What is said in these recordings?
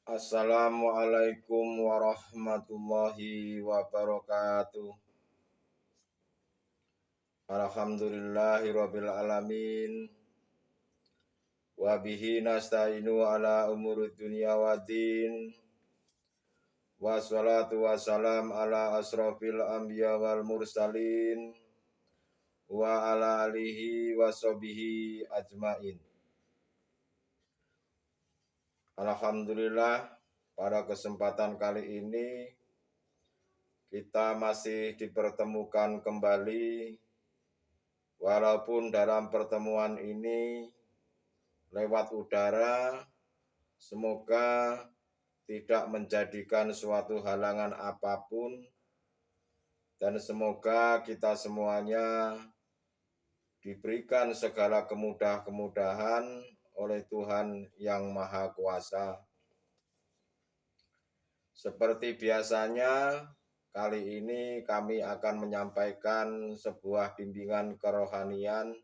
Assalamualaikum warahmatullahi wabarakatuh. Alhamdulillahirabbil alamin. Wa bihi nasta'inu ala umuri dunya waddin. Wassalatu wassalam ala asrofil anbiya wal mursalin wa ala alihi wa sahbihi ajmain. Alhamdulillah, pada kesempatan kali ini kita masih dipertemukan kembali, walaupun dalam pertemuan ini lewat udara. Semoga tidak menjadikan suatu halangan apapun, dan semoga kita semuanya diberikan segala kemudahan oleh Tuhan yang Maha Kuasa. Seperti biasanya, kali ini kami akan menyampaikan sebuah bimbingan kerohanian,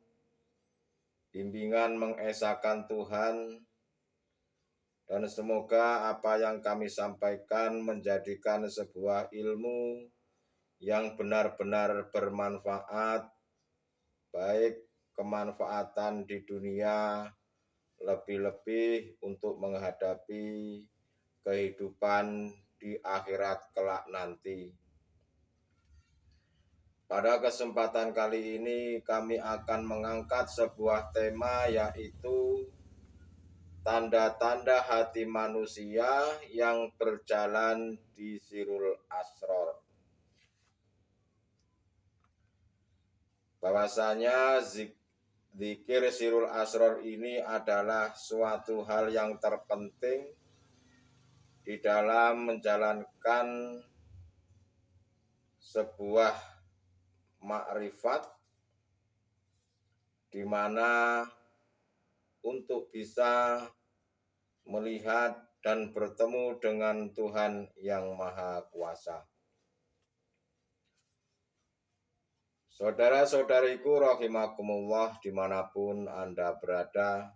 bimbingan mengesahkan Tuhan, dan semoga apa yang kami sampaikan menjadikan sebuah ilmu yang benar-benar bermanfaat, baik kemanfaatan di dunia, lebih-lebih untuk menghadapi kehidupan di akhirat kelak nanti. Pada kesempatan kali ini kami akan mengangkat sebuah tema, yaitu tanda-tanda hati manusia yang berjalan di Sirul Asror. Bahwasanya zikir Sirul Asror ini adalah suatu hal yang terpenting di dalam menjalankan sebuah makrifat, di mana untuk bisa melihat dan bertemu dengan Tuhan yang Maha Kuasa. Saudara-saudariku rahimakumullah dimanapun Anda berada,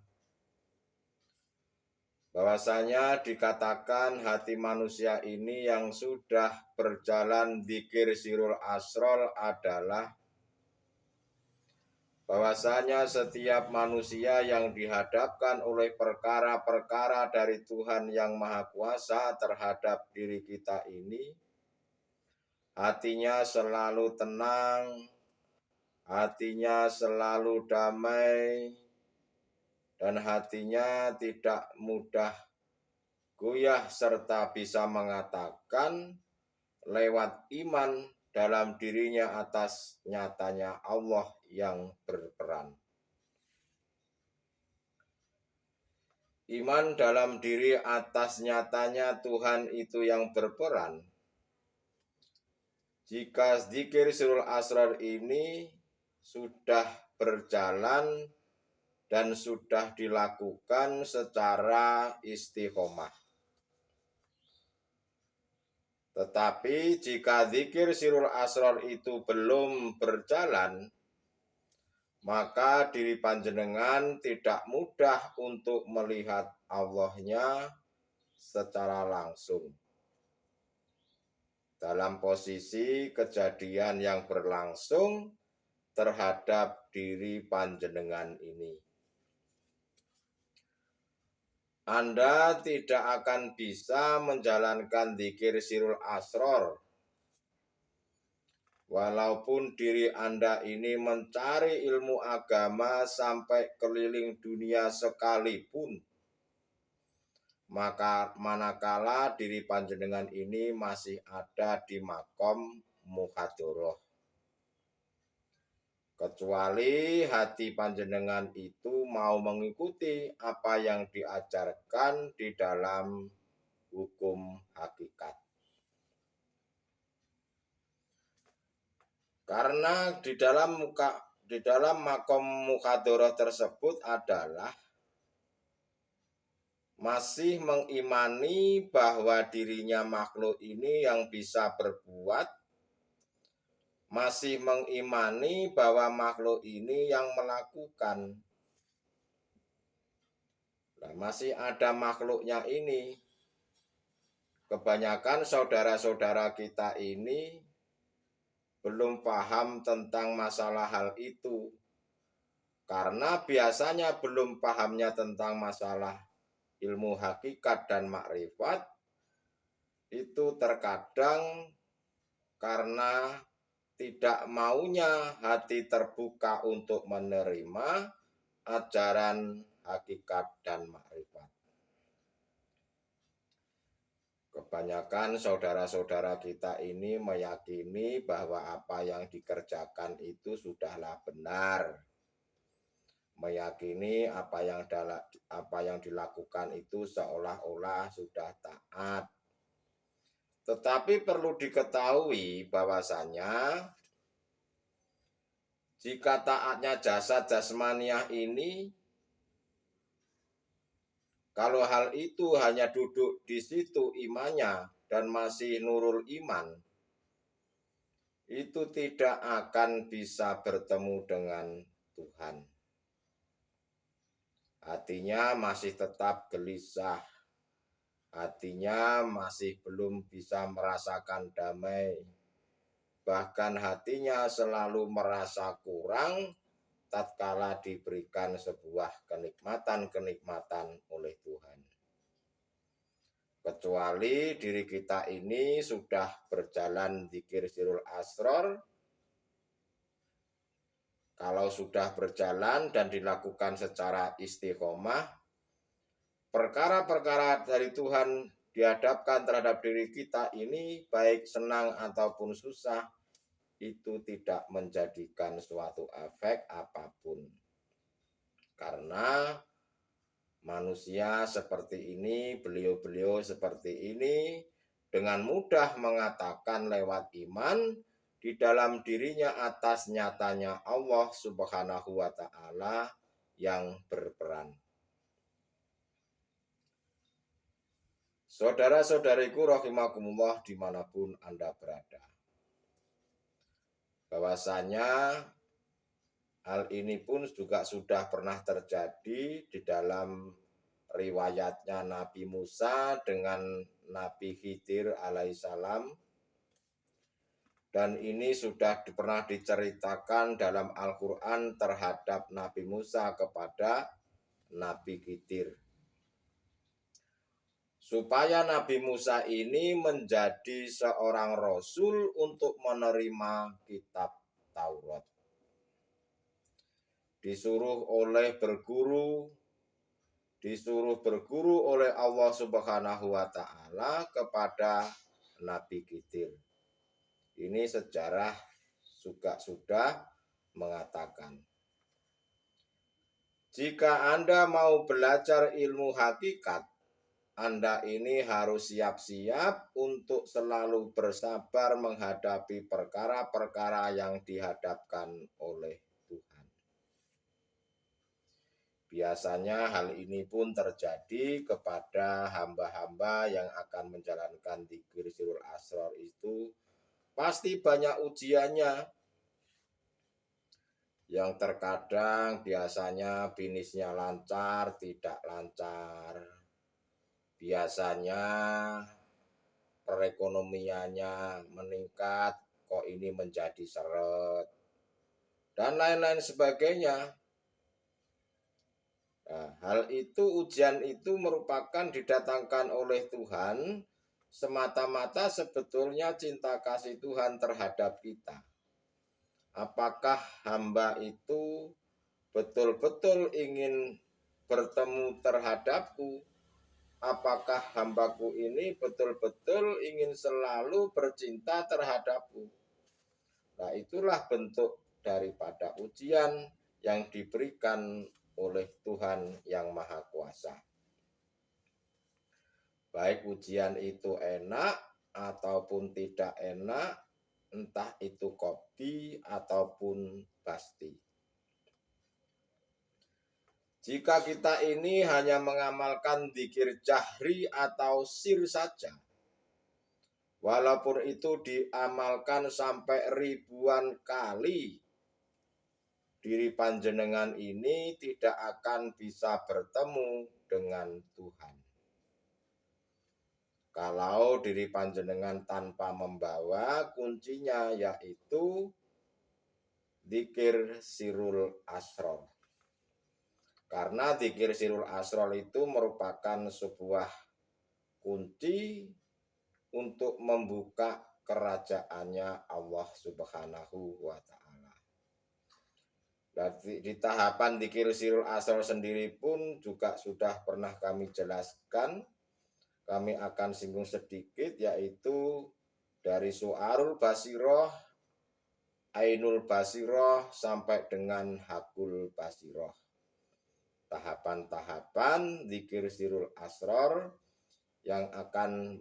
bahwasanya dikatakan hati manusia ini yang sudah berjalan zikir Sirul Asror adalah bahwasanya setiap manusia yang dihadapkan oleh perkara-perkara dari Tuhan yang Maha Kuasa terhadap diri kita ini, hatinya selalu tenang, hatinya selalu damai, dan hatinya tidak mudah goyah, serta bisa mengatakan lewat iman dalam dirinya atas nyatanya Allah yang berperan. Iman dalam diri atas nyatanya Tuhan itu yang berperan. Jika zikir Sirul Asror ini sudah berjalan dan sudah dilakukan secara istiqomah. Tetapi jika zikir Sirul Asror itu belum berjalan, maka diri panjenengan tidak mudah untuk melihat Allahnya secara langsung. Dalam posisi kejadian yang berlangsung terhadap diri panjenengan ini, Anda tidak akan bisa menjalankan zikir Sirul Asror walaupun diri Anda ini mencari ilmu agama sampai keliling dunia sekalipun. Maka manakala diri panjenengan ini masih ada di makom muhadoroh, kecuali hati panjenengan itu mau mengikuti apa yang diajarkan di dalam hukum hakikat. Karena di dalam makom muhadoroh tersebut adalah masih mengimani bahwa dirinya makhluk ini yang bisa berbuat, masih mengimani bahwa makhluk ini yang melakukan. Nah, masih ada makhluknya ini, kebanyakan saudara-saudara kita ini belum paham tentang masalah hal itu. Karena biasanya belum pahamnya tentang masalah ilmu hakikat dan makrifat, itu terkadang karena tidak maunya hati terbuka untuk menerima ajaran hakikat dan makrifat. Kebanyakan saudara-saudara kita ini meyakini bahwa apa yang dikerjakan itu sudahlah benar. Meyakini apa yang dilakukan itu seolah-olah sudah taat. Tetapi perlu diketahui bahwasanya jika taatnya jasad jasmaniah ini, kalau hal itu hanya duduk di situ imannya dan masih nurul iman, itu tidak akan bisa bertemu dengan Tuhan. Hatinya masih tetap gelisah. Hatinya masih belum bisa merasakan damai. Bahkan hatinya selalu merasa kurang tatkala diberikan sebuah kenikmatan-kenikmatan oleh Tuhan. Kecuali diri kita ini sudah berjalan dzikir sirul asror. Kalau sudah berjalan dan dilakukan secara istiqomah, perkara-perkara dari Tuhan dihadapkan terhadap diri kita ini, baik senang ataupun susah, itu tidak menjadikan suatu efek apapun. Karena manusia seperti ini, beliau-beliau seperti ini, dengan mudah mengatakan lewat iman, di dalam dirinya atas nyatanya Allah Subhanahu wa Ta'ala yang berperan. Saudara-saudariku rahimakumullah dimanapun Anda berada. Bahwasanya hal ini pun juga sudah pernah terjadi di dalam riwayatnya Nabi Musa dengan Nabi Khidir alaihissalam. Dan ini sudah pernah diceritakan dalam Al-Quran terhadap Nabi Musa kepada Nabi Khidir. Supaya Nabi Musa ini menjadi seorang rasul untuk menerima kitab Taurat. Disuruh berguru oleh Allah Subhanahu wa Ta'ala kepada Nabi Khidir. Ini sejarah juga sudah mengatakan, jika Anda mau belajar ilmu hakikat, Anda ini harus siap-siap untuk selalu bersabar menghadapi perkara-perkara yang dihadapkan oleh Tuhan. Biasanya hal ini pun terjadi kepada hamba-hamba yang akan menjalankan dzikir sirul asror itu. Pasti banyak ujiannya. Yang terkadang biasanya bisnisnya lancar, tidak lancar. Biasanya perekonomiannya meningkat, kok ini menjadi seret. Dan lain-lain sebagainya. Nah, hal itu, ujian itu merupakan didatangkan oleh Tuhan semata-mata sebetulnya cinta kasih Tuhan terhadap kita. Apakah hamba itu betul-betul ingin bertemu terhadapku? Apakah hambaku ini betul-betul ingin selalu bercinta terhadapku? Nah, itulah bentuk daripada ujian yang diberikan oleh Tuhan yang Maha Kuasa. Baik ujian itu enak ataupun tidak enak, entah itu qadhi ataupun basti. Jika kita ini hanya mengamalkan dzikir jahri atau sir saja, walaupun itu diamalkan sampai ribuan kali, diri panjenengan ini tidak akan bisa bertemu dengan Tuhan. Kalau diri panjenengan tanpa membawa, kuncinya yaitu dzikir sirul asror. Karena dzikir sirul asror itu merupakan sebuah kunci untuk membuka kerajaannya Allah Subhanahu wa Ta'ala. Di tahapan dzikir sirul asror sendiri pun juga sudah pernah kami jelaskan. Kami akan singgung sedikit, yaitu dari Su'arul Basiroh, Ainul Basiroh, sampai dengan Hakul Basiroh. Tahapan-tahapan dzikir sirul asror yang akan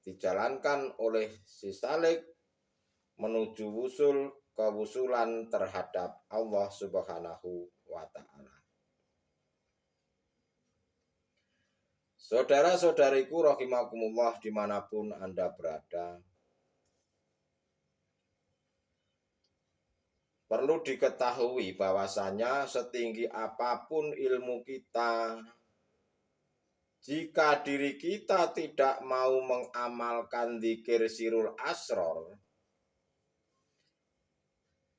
dijalankan oleh si salik menuju kewusulan terhadap Allah Subhanahu wa Ta'ala. Saudara-saudariku rahimakumullah dimanapun Anda berada, perlu diketahui bahwasanya setinggi apapun ilmu kita, jika diri kita tidak mau mengamalkan dzikir sirul asror,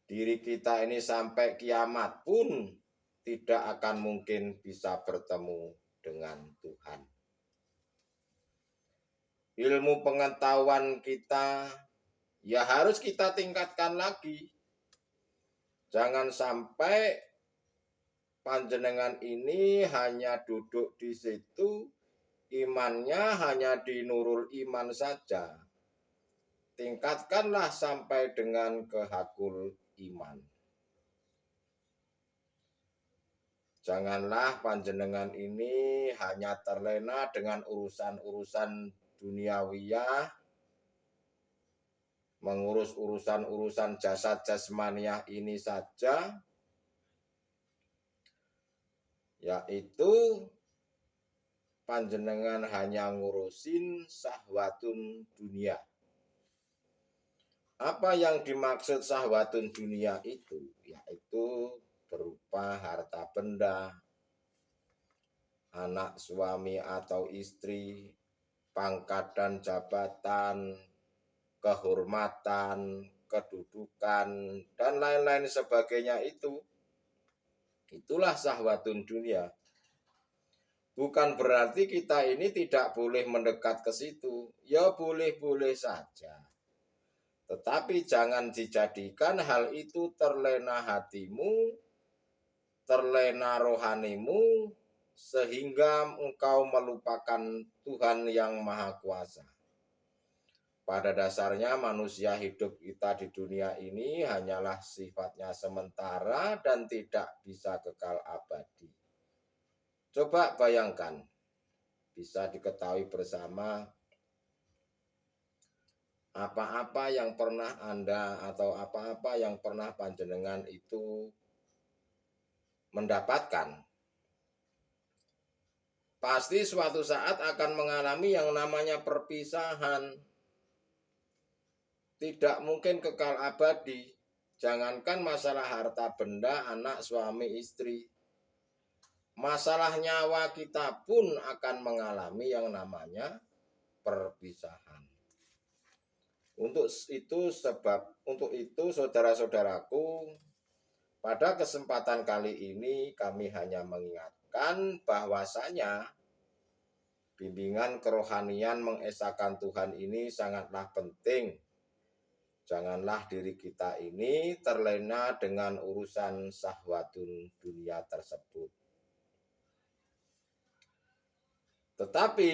diri kita ini sampai kiamat pun tidak akan mungkin bisa bertemu dengan Tuhan. Ilmu pengetahuan kita ya harus kita tingkatkan lagi. Jangan sampai panjenengan ini hanya duduk di situ, imannya hanya di nurul iman saja. Tingkatkanlah sampai dengan ke hakul iman. Janganlah panjenengan ini hanya terlena dengan urusan-urusan duniawiyah, mengurus urusan-urusan jasad jasmaniah ini saja, yaitu panjenengan hanya ngurusin syahwatun dunia. Apa yang dimaksud syahwatun dunia itu? Yaitu berupa harta benda, anak suami atau istri, pangkat dan jabatan, kehormatan, kedudukan, dan lain-lain sebagainya itu. Itulah syahwatun dunia. Bukan berarti kita ini tidak boleh mendekat ke situ. Ya boleh-boleh saja. Tetapi jangan dijadikan hal itu terlena hatimu, terlena rohanimu, sehingga engkau melupakan Tuhan yang Maha Kuasa. Pada dasarnya manusia hidup kita di dunia ini hanyalah sifatnya sementara dan tidak bisa kekal abadi. Coba bayangkan, bisa diketahui bersama apa-apa yang pernah Anda atau apa-apa yang pernah panjenengan itu mendapatkan. Pasti suatu saat akan mengalami yang namanya perpisahan. Tidak mungkin kekal abadi. Jangankan masalah harta benda, anak, suami, istri. Masalah nyawa kita pun akan mengalami yang namanya perpisahan. Untuk itu saudara-saudaraku, pada kesempatan kali ini kami hanya mengingatkan bahwasanya bimbingan kerohanian mengesahkan Tuhan ini sangatlah penting. Janganlah diri kita ini terlena dengan urusan syahwatun dunia tersebut. Tetapi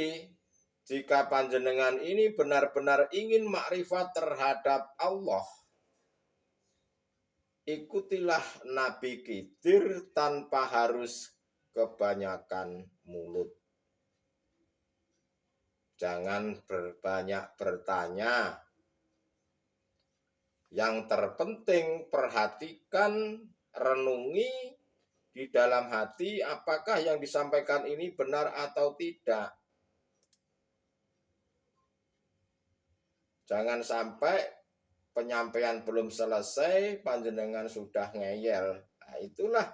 jika panjenengan ini benar-benar ingin makrifat terhadap Allah, ikutilah Nabi Khidir tanpa harus kebanyakan mulut. Jangan berbanyak bertanya. Yang terpenting perhatikan, renungi di dalam hati apakah yang disampaikan ini benar atau tidak. Jangan sampai penyampaian belum selesai, panjenengan sudah ngeyel. Nah, itulah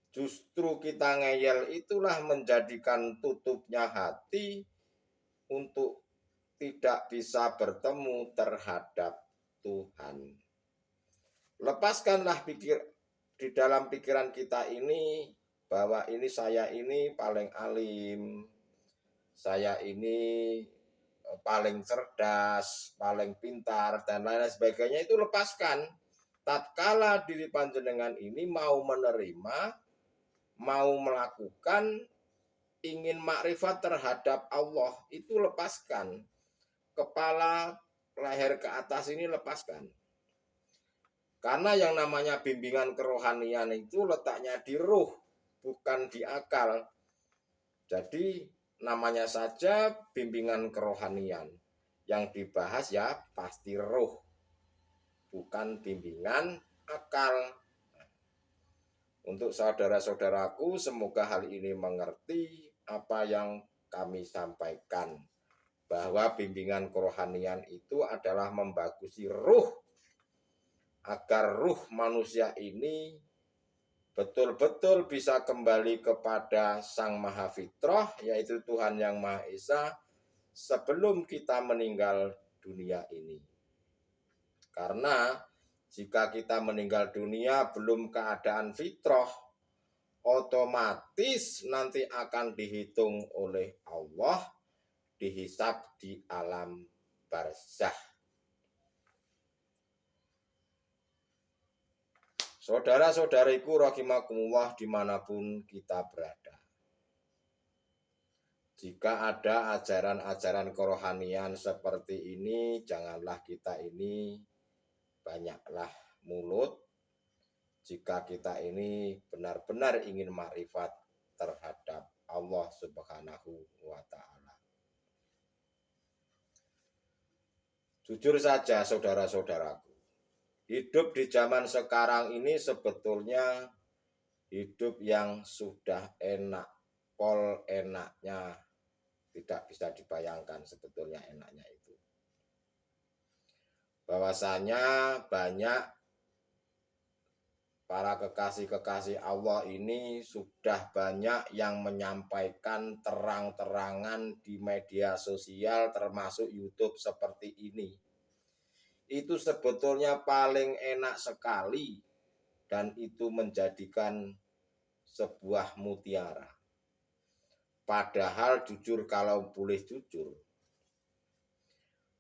justru kita ngeyel itulah menjadikan tutupnya hati, untuk tidak bisa bertemu terhadap Tuhan. Lepaskanlah di dalam pikiran kita ini bahwa ini saya ini paling alim, saya ini paling cerdas, paling pintar, dan lain-lain sebagainya. Itu lepaskan. Tatkala diri panjenengan ini mau menerima, mau melakukan, ingin makrifat terhadap Allah, itu lepaskan. Kepala, leher ke atas ini lepaskan. Karena yang namanya bimbingan kerohanian itu letaknya di ruh, bukan di akal. Jadi namanya saja bimbingan kerohanian. Yang dibahas ya pasti ruh, bukan bimbingan akal. Untuk saudara-saudaraku, semoga hal ini mengerti apa yang kami sampaikan. Bahwa bimbingan kerohanian itu adalah membagusi ruh, agar ruh manusia ini betul-betul bisa kembali kepada Sang Maha Fitrah, yaitu Tuhan Yang Maha Esa, sebelum kita meninggal dunia ini. Karena jika kita meninggal dunia belum keadaan fitrah, otomatis nanti akan dihitung oleh Allah, dihisab di alam barzakh. Saudara-saudariku rahimakumullah dimanapun kita berada. Jika ada ajaran-ajaran kerohanian seperti ini, janganlah kita ini banyaklah mulut. Jika kita ini benar-benar ingin makrifat terhadap Allah Subhanahu wa Ta'ala. Jujur saja saudara-saudaraku, hidup di zaman sekarang ini sebetulnya hidup yang sudah enak, pol enaknya tidak bisa dibayangkan sebetulnya enaknya itu. Bahwasanya banyak para kekasih-kekasih Allah ini sudah banyak yang menyampaikan terang-terangan di media sosial termasuk YouTube seperti ini. Itu sebetulnya paling enak sekali dan itu menjadikan sebuah mutiara. Padahal jujur kalau boleh jujur,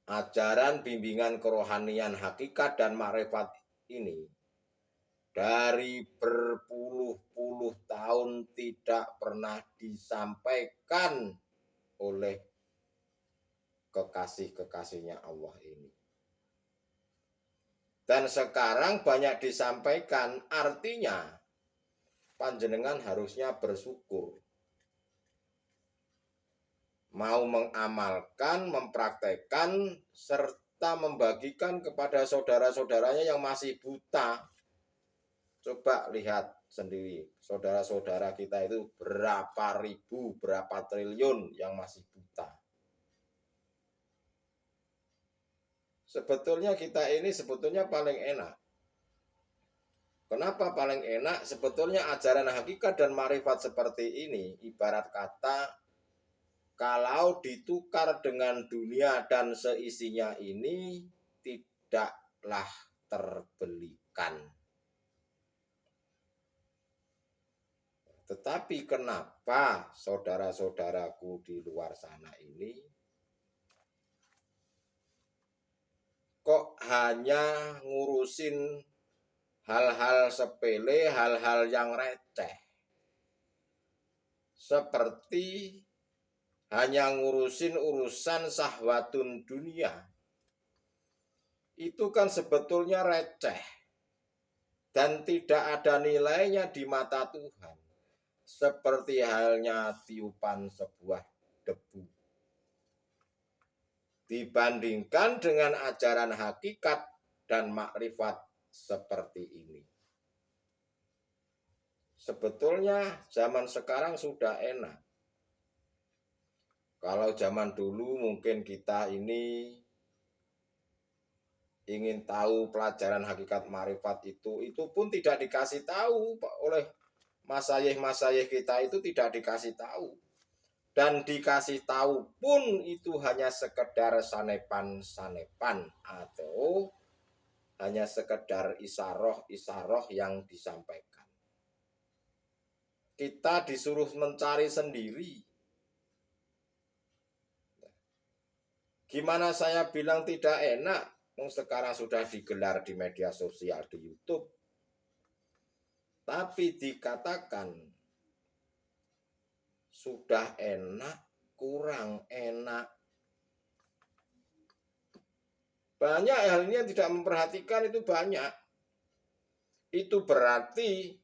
ajaran bimbingan kerohanian hakikat dan makrifat ini dari berpuluh-puluh tahun tidak pernah disampaikan oleh kekasih-kekasihnya Allah ini. Dan sekarang banyak disampaikan, artinya panjenengan harusnya bersyukur. Mau mengamalkan, mempraktekkan, serta membagikan kepada saudara-saudaranya yang masih buta. Coba lihat sendiri, saudara-saudara kita itu berapa ribu, berapa triliun yang masih buta. Sebetulnya kita ini sebetulnya paling enak. Kenapa paling enak? Sebetulnya ajaran hakikat dan makrifat seperti ini, ibarat kata, kalau ditukar dengan dunia dan seisinya ini, tidaklah terbelikan. Tetapi kenapa saudara-saudaraku di luar sana ini kok hanya ngurusin hal-hal sepele, hal-hal yang receh? Seperti hanya ngurusin urusan syahwatun dunia. Itu kan sebetulnya receh dan tidak ada nilainya di mata Tuhan. Seperti halnya tiupan sebuah debu. Dibandingkan dengan ajaran hakikat dan makrifat seperti ini. Sebetulnya zaman sekarang sudah enak. Kalau zaman dulu mungkin kita ini ingin tahu pelajaran hakikat makrifat itu pun tidak dikasih tahu oleh masayih-masayih kita, itu tidak dikasih tahu. Dan dikasih tahu pun itu hanya sekedar sanepan-sanepan atau hanya sekedar isaroh-isaroh yang disampaikan. Kita disuruh mencari sendiri. Gimana saya bilang tidak enak? Sekarang sudah digelar di media sosial, di YouTube. Tapi dikatakan sudah enak, kurang enak. Banyak hal ini yang tidak memperhatikan itu banyak. Itu berarti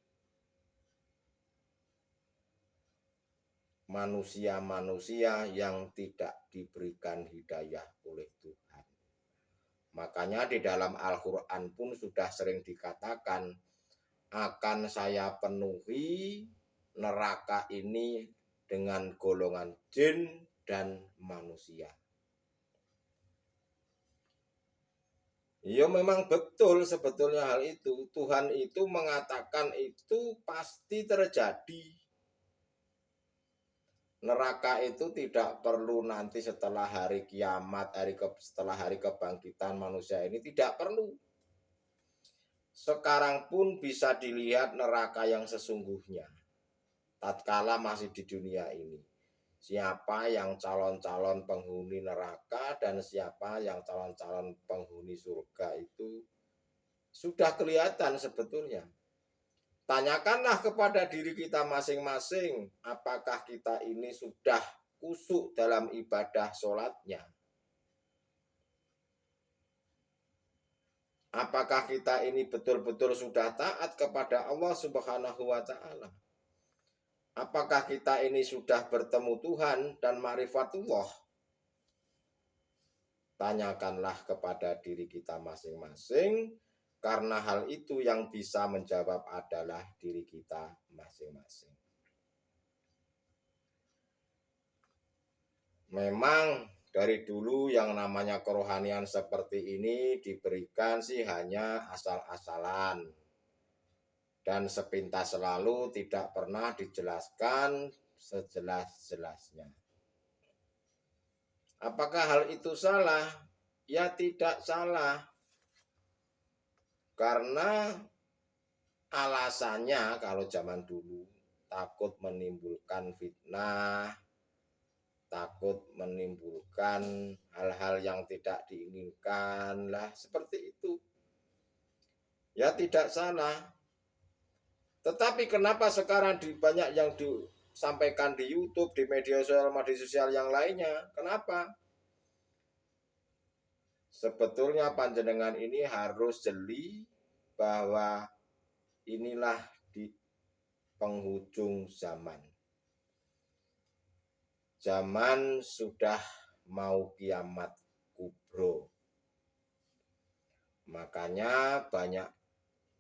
manusia-manusia yang tidak diberikan hidayah oleh Tuhan. Makanya di dalam Al-Quran pun sudah sering dikatakan, akan saya penuhi neraka ini dengan golongan jin dan manusia. Ya memang betul sebetulnya hal itu. Tuhan itu mengatakan itu pasti terjadi. Neraka itu tidak perlu nanti setelah hari kiamat, setelah hari kebangkitan manusia ini, tidak perlu. Sekarang pun bisa dilihat neraka yang sesungguhnya. Tatkala masih di dunia ini. Siapa yang calon-calon penghuni neraka dan siapa yang calon-calon penghuni surga itu sudah kelihatan sebetulnya. Tanyakanlah kepada diri kita masing-masing, apakah kita ini sudah kusuk dalam ibadah sholatnya? Apakah kita ini betul-betul sudah taat kepada Allah Subhanahu wa Ta'ala? Apakah kita ini sudah bertemu Tuhan dan ma'rifatullah? Tanyakanlah kepada diri kita masing-masing. Karena hal itu yang bisa menjawab adalah diri kita masing-masing. Memang dari dulu yang namanya kerohanian seperti ini diberikan sih hanya asal-asalan. Dan sepintas selalu tidak pernah dijelaskan sejelas-jelasnya. Apakah hal itu salah? Ya tidak salah. Karena alasannya kalau zaman dulu takut menimbulkan fitnah, takut menimbulkan hal-hal yang tidak diinginkan lah, seperti itu. Ya tidak salah. Tetapi kenapa sekarang banyak yang disampaikan di YouTube, di media sosial yang lainnya? Kenapa? Sebetulnya panjenengan ini harus jeli bahwa inilah di penghujung zaman. Zaman sudah mau kiamat kubro. Makanya banyak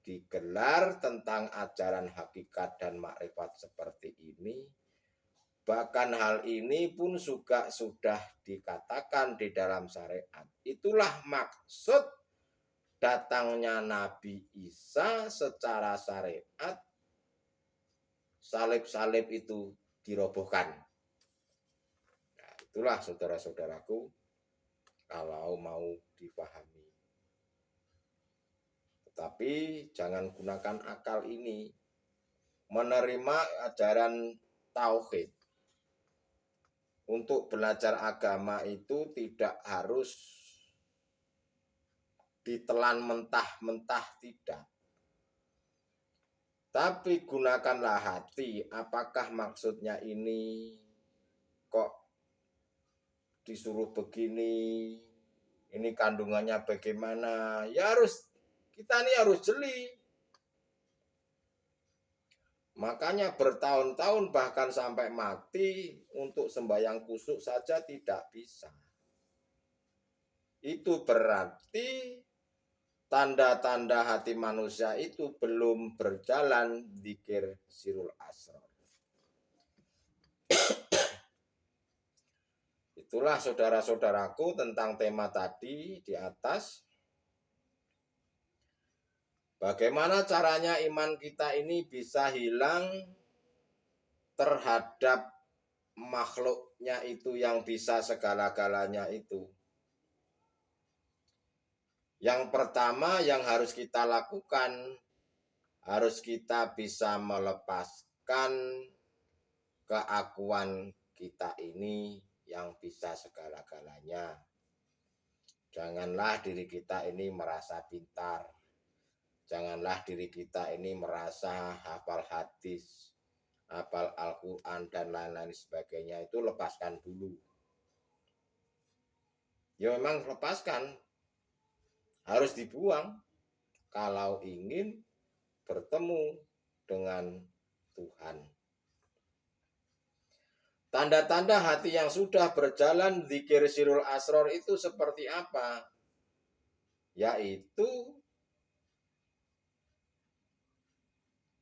digelar tentang ajaran hakikat dan makrifat seperti ini. Bahkan hal ini pun juga sudah dikatakan di dalam syariat. Itulah maksud datangnya Nabi Isa secara syariat. Salib-salib itu dirobohkan. Nah, itulah saudara-saudaraku kalau mau dipahami. Tetapi jangan gunakan akal ini. Menerima ajaran tauhid. Untuk belajar agama itu tidak harus ditelan mentah-mentah, tidak. Tapi gunakanlah hati, apakah maksudnya ini kok disuruh begini, ini kandungannya bagaimana? Ya kita ini harus jeli. Makanya bertahun-tahun bahkan sampai mati untuk sembahyang kusuk saja tidak bisa. Itu berarti tanda-tanda hati manusia itu belum berjalan dzikir sirul asrar. Itulah saudara-saudaraku tentang tema tadi di atas. Bagaimana caranya iman kita ini bisa hilang terhadap makhluknya itu yang bisa segala-galanya itu. Yang pertama yang harus kita lakukan, harus kita bisa melepaskan keakuan kita ini yang bisa segala-galanya. Janganlah diri kita ini merasa pintar. Janganlah diri kita ini merasa hafal hadis, hafal Al-Quran, dan lain-lain sebagainya. Itu lepaskan dulu. Ya memang lepaskan. Harus dibuang. Kalau ingin bertemu dengan Tuhan. Tanda-tanda hati yang sudah berjalan dzikir sirul asror itu seperti apa? Yaitu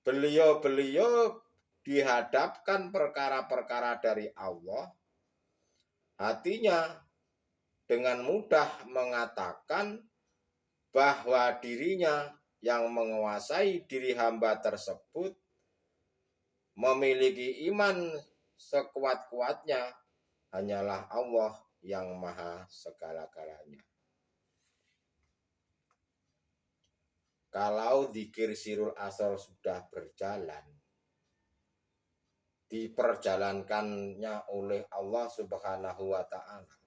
beliau-beliau dihadapkan perkara-perkara dari Allah, hatinya dengan mudah mengatakan bahwa dirinya yang menguasai diri hamba tersebut memiliki iman sekuat-kuatnya hanyalah Allah yang maha segala-galanya. Kalau dzikir sirul asror sudah berjalan, diperjalankannya oleh Allah Subhanahu wa Ta'ala,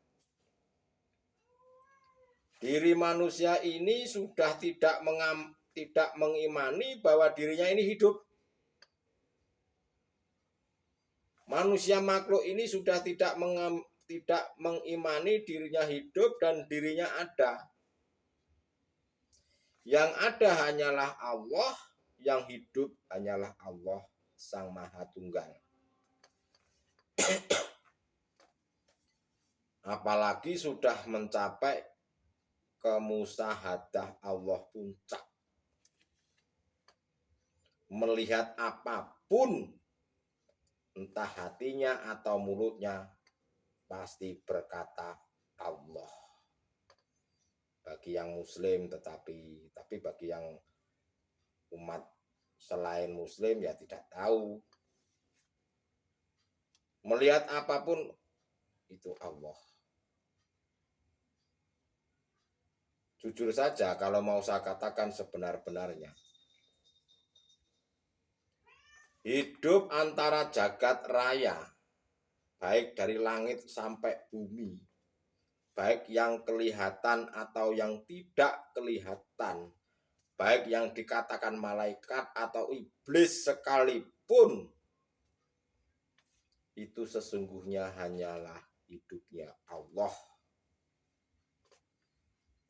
diri manusia ini sudah tidak mengimani bahwa dirinya ini hidup. Manusia makhluk ini sudah tidak mengimani dirinya hidup dan dirinya ada. Yang ada hanyalah Allah, yang hidup hanyalah Allah Sang Maha Tunggal. Apalagi sudah mencapai kemusahadah Allah puncak. Melihat apapun, entah hatinya atau mulutnya, pasti berkata Allah. Bagi yang muslim tapi bagi yang umat selain muslim ya tidak tahu. Melihat apapun itu Allah. Jujur saja kalau mau saya katakan sebenar-benarnya, hidup antara jagat raya, baik dari langit sampai bumi, baik yang kelihatan atau yang tidak kelihatan, baik yang dikatakan malaikat atau iblis sekalipun, itu sesungguhnya hanyalah hidupnya Allah.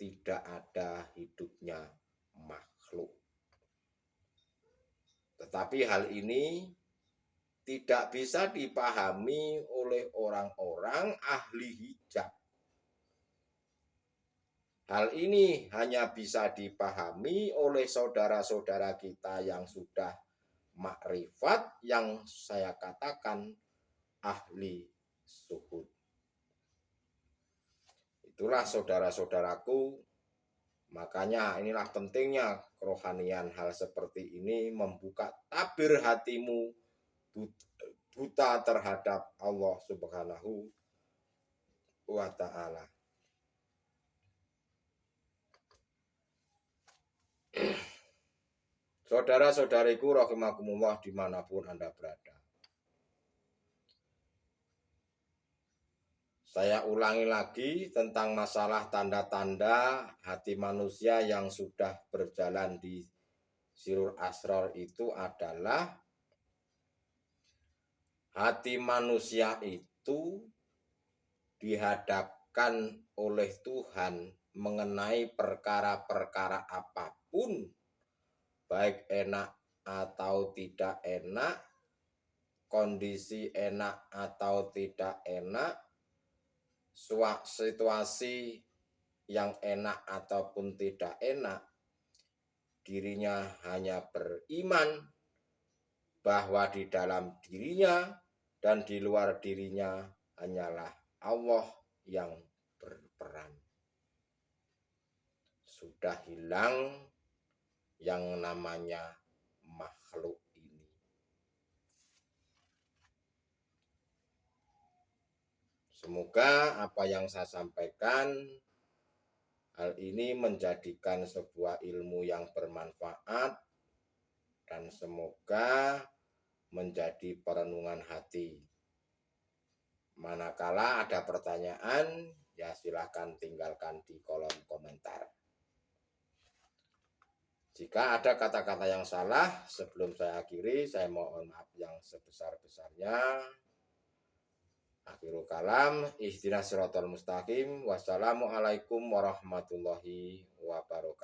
Tidak ada hidupnya makhluk. Tetapi hal ini tidak bisa dipahami oleh orang-orang ahli hijab. Hal ini hanya bisa dipahami oleh saudara-saudara kita yang sudah makrifat, yang saya katakan ahli suhud. Itulah saudara-saudaraku, makanya inilah pentingnya kerohanian. Hal seperti ini membuka tabir hatimu buta terhadap Allah Subhanahu wa Ta'ala. Saudara-saudariku rahimakumullah dimanapun Anda berada, saya ulangi lagi tentang masalah tanda-tanda hati manusia yang sudah berjalan di sirul asror itu adalah hati manusia itu dihadapkan oleh Tuhan mengenai perkara-perkara apapun, baik enak atau tidak enak, kondisi enak atau tidak enak, situasi yang enak ataupun tidak enak, dirinya hanya beriman bahwa di dalam dirinya dan di luar dirinya hanyalah Allah yang berperan. Sudah hilang yang namanya makhluk ini. Semoga apa yang saya sampaikan hal ini menjadikan sebuah ilmu yang bermanfaat dan semoga menjadi perenungan hati. Manakala ada pertanyaan, ya silahkan tinggalkan di kolom komentar. Jika ada kata-kata yang salah, sebelum saya akhiri, saya mohon maaf yang sebesar-besarnya. Akhirul kalam, ihdinas siratal mustaqim. Wassalamualaikum warahmatullahi wabarakatuh.